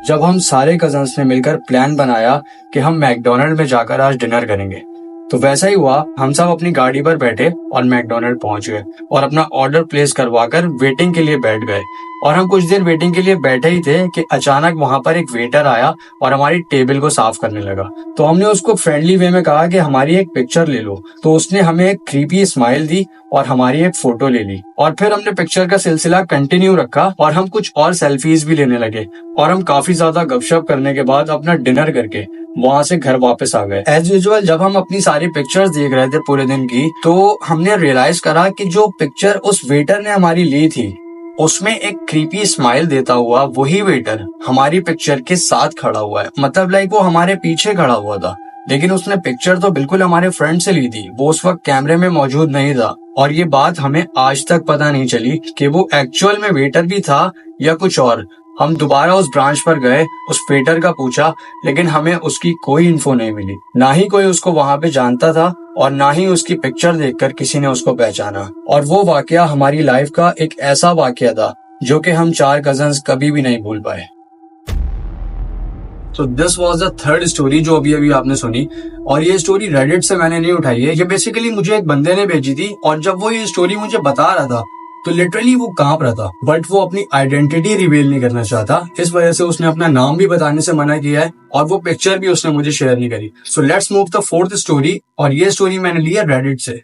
جب ہم سارے کزنس نے مل کر پلان بنایا کہ ہم میکڈونلڈ میں جا کر آج ڈنر کریں گے، تو ویسا ہی ہوا. ہم سب اپنی گاڑی پر بیٹھے اور میکڈونلڈ پہنچ گئے اور اپنا آرڈر پلیس کروا کر ویٹنگ کے لیے بیٹھ گئے. اور ہم کچھ دیر ویٹنگ کے لیے بیٹھے ہی تھے کہ اچانک وہاں پر ایک ویٹر آیا اور ہماری ٹیبل کو صاف کرنے لگا. تو ہم نے اس کو فرینڈلی وے میں کہا کہ ہماری ایک پکچر لے لو. تو اس نے ہمیں ایک کریپی اسمائل دی اور ہماری ایک فوٹو لے لی. اور پھر ہم نے پکچر کا سلسلہ کنٹینیو رکھا اور ہم کچھ اور سیلفیز بھی لینے لگے. اور ہم کافی زیادہ گپ شپ کرنے کے بعد اپنا ڈنر کر کے وہاں سے گھر واپس آ گئے. ایز یوزول جب ہم اپنی ساری پکچرز دیکھ رہے تھے پورے دن کی، تو ہم نے ریئلائز کرا کہ جو پکچر اس ویٹر نے ہماری لی تھی اس میں ایک کریپی اسمائل دیتا ہوا وہی ویٹر ہماری پکچر کے ساتھ کھڑا ہوا ہے. مطلب وہ ہمارے پیچھے کھڑا ہوا تھا، لیکن اس نے پکچر تو بالکل ہمارے فرنٹ سے لی تھی. وہ اس وقت کیمرے میں موجود نہیں تھا اور یہ بات ہمیں آج تک پتہ نہیں چلی کہ وہ ایکچوئل میں ویٹر بھی تھا یا کچھ اور. ہم دوبارہ اس برانچ پر گئے، اس ویٹر کا پوچھا، لیکن ہمیں اس کی کوئی انفو نہیں ملی. نہ ہی کوئی اس کو وہاں پہ جانتا تھا اور نہ ہی اس کی پکچر دیکھ کر کسی نے اس کو پہچانا. اور وہ واقعہ ہماری لائف کا ایک ایسا واقعہ تھا جو کہ ہم 4 کزنز کبھی بھی نہیں بھول پائے. تو this was the third story جو ابھی آپ نے سنی. اور یہ اسٹوری ریڈٹ سے میں نے نہیں اٹھائی ہے، یہ بیسیکلی مجھے ایک بندے نے بھیجی تھی. اور جب وہ یہ اسٹوری مجھے بتا رہا تھا تو لٹرلی وہ کانپ رہا تھا، بٹ وہ اپنی آئیڈینٹی ریویل نہیں کرنا چاہتا. اس وجہ سے اس نے اپنا نام بھی بتانے سے منع کیا ہے اور وہ پکچر بھی اس نے مجھے شیئر نہیں کری. So let's move the fourth story. اور یہ اسٹوری میں نے لی ہے ریڈٹ سے.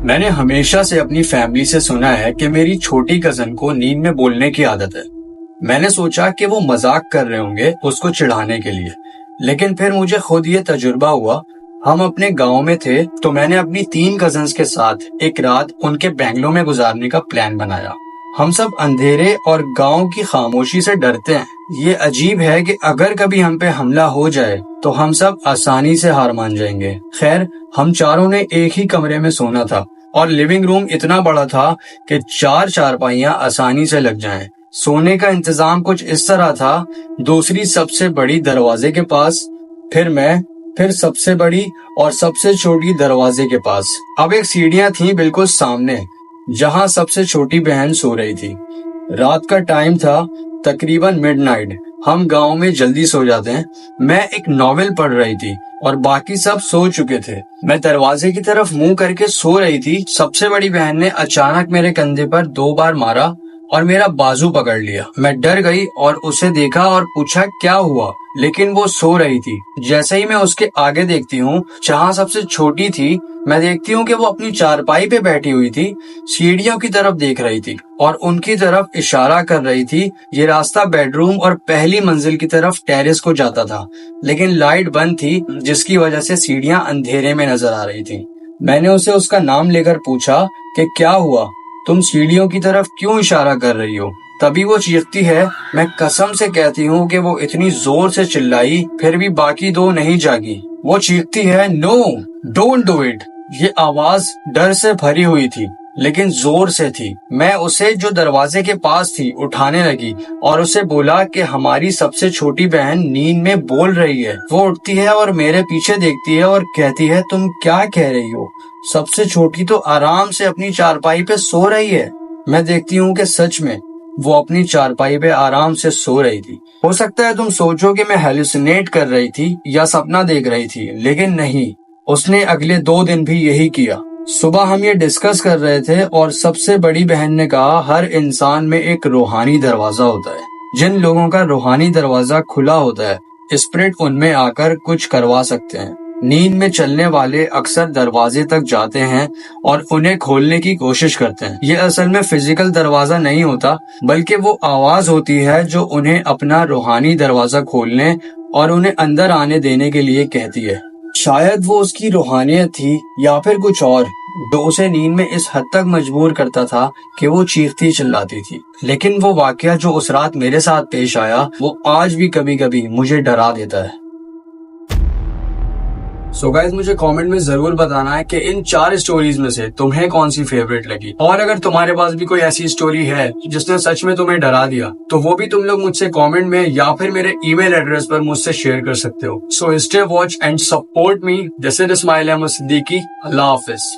میں نے ہمیشہ سے اپنی فیملی سے سنا ہے کہ میری چھوٹی کزن کو نیند میں بولنے کی عادت ہے. میں نے سوچا کہ وہ مذاق کر رہے ہوں گے اس کو چڑھانے کے لیے، لیکن پھر مجھے خود یہ تجربہ ہوا. ہم اپنے گاؤں میں تھے تو میں نے اپنی 3 کزنز کے ساتھ ایک رات ان کے بنگلو میں گزارنے کا پلان بنایا. ہم سب اندھیرے اور گاؤں کی خاموشی سے ڈرتے ہیں. یہ عجیب ہے کہ اگر کبھی ہم پہ حملہ ہو جائے تو ہم سب آسانی سے ہار مان جائیں گے. خیر، ہم چاروں نے ایک ہی کمرے میں سونا تھا اور لیونگ روم اتنا بڑا تھا کہ 4 چارپائیاں آسانی سے لگ جائیں. سونے کا انتظام کچھ اس طرح تھا: دوسری سب سے بڑی دروازے کے پاس، پھر میں، پھر سب سے بڑی اور سب سے چھوٹی دروازے کے پاس. اب ایک سیڑھیاں تھیں بالکل سامنے جہاں سب سے چھوٹی بہن سو رہی تھی. رات کا ٹائم تھا، تقریباً مڈ نائٹ. ہم گاؤں میں جلدی سو جاتے ہیں. میں ایک ناول پڑھ رہی تھی اور باقی سب سو چکے تھے. میں دروازے کی طرف منہ کر کے سو رہی تھی. سب سے بڑی بہن نے اچانک میرے کندھے پر 2 بار مارا اور میرا بازو پکڑ لیا. میں ڈر گئی اور اسے دیکھا اور پوچھا کیا ہوا، لیکن وہ سو رہی تھی. جیسے ہی میں اس کے آگے دیکھتی ہوں جہاں سب سے چھوٹی تھی، میں دیکھتی ہوں کہ وہ اپنی چارپائی پہ بیٹھی ہوئی تھی، سیڑھیوں کی طرف دیکھ رہی تھی اور ان کی طرف اشارہ کر رہی تھی. یہ راستہ بیڈ روم اور پہلی منزل کی طرف ٹیرس کو جاتا تھا، لیکن لائٹ بند تھی جس کی وجہ سے سیڑھیاں اندھیرے میں نظر آ رہی تھی. میں نے اسے اس کا نام لے کر پوچھا کہ کیا ہوا، تم سیڑھیوں کی طرف کیوں اشارہ کر رہی ہو؟ تبھی وہ چیختی ہے. میں قسم سے کہتی ہوں کہ وہ اتنی زور سے چلائی پھر بھی باقی 2 نہیں جاگی. وہ چیختی ہے، نو ڈونٹ ڈو اٹ. یہ آواز ڈر سے بھری ہوئی تھی لیکن زور سے تھی. میں اسے جو دروازے کے پاس تھی اٹھانے لگی اور اسے بولا کہ ہماری سب سے چھوٹی بہن نیند میں بول رہی ہے. وہ اٹھتی ہے اور میرے پیچھے دیکھتی ہے اور کہتی ہے، تم کیا کہہ رہی ہو؟ سب سے چھوٹی تو آرام سے اپنی چارپائی پہ سو رہی ہے. میں دیکھتی ہوں کہ سچ میں وہ اپنی چارپائی پہ آرام سے سو رہی تھی. ہو سکتا ہے تم سوچو کہ میں ہیلوسینیٹ کر رہی تھی یا سپنا دیکھ رہی تھی، لیکن نہیں. اس نے اگلے 2 دن بھی یہی کیا. صبح ہم یہ ڈسکس کر رہے تھے اور سب سے بڑی بہن نے کہا، ہر انسان میں ایک روحانی دروازہ ہوتا ہے. جن لوگوں کا روحانی دروازہ کھلا ہوتا ہے، اسپرٹ ان میں آ کر کچھ کروا سکتے ہیں. نیند میں چلنے والے اکثر دروازے تک جاتے ہیں اور انہیں کھولنے کی کوشش کرتے ہیں. یہ اصل میں فزیکل دروازہ نہیں ہوتا، بلکہ وہ آواز ہوتی ہے جو انہیں اپنا روحانی دروازہ کھولنے اور انہیں اندر آنے دینے کے لیے کہتی ہے. شاید وہ اس کی روحانیت تھی یا پھر کچھ اور جو اسے نیند میں اس حد تک مجبور کرتا تھا کہ وہ چیختی چلاتی تھی. لیکن وہ واقعہ جو اس رات میرے ساتھ پیش آیا وہ آج بھی کبھی کبھی مجھے ڈرا دیتا ہے. سو گائز، مجھے کامنٹ میں ضرور بتانا ہے کہ ان 4 اسٹوریز میں سے تمہیں کون سی فیوریٹ لگی، اور اگر تمہارے پاس بھی کوئی ایسی اسٹوری ہے جس نے سچ میں تمہیں ڈرا دیا تو وہ بھی تم لوگ مجھ سے کامنٹ میں یا پھر میرے ای میل ایڈریس پر مجھ سے شیئر کر سکتے ہو. So stay watch and support me. This is Ismail Ahmed Siddiqui. اللہ حافظ.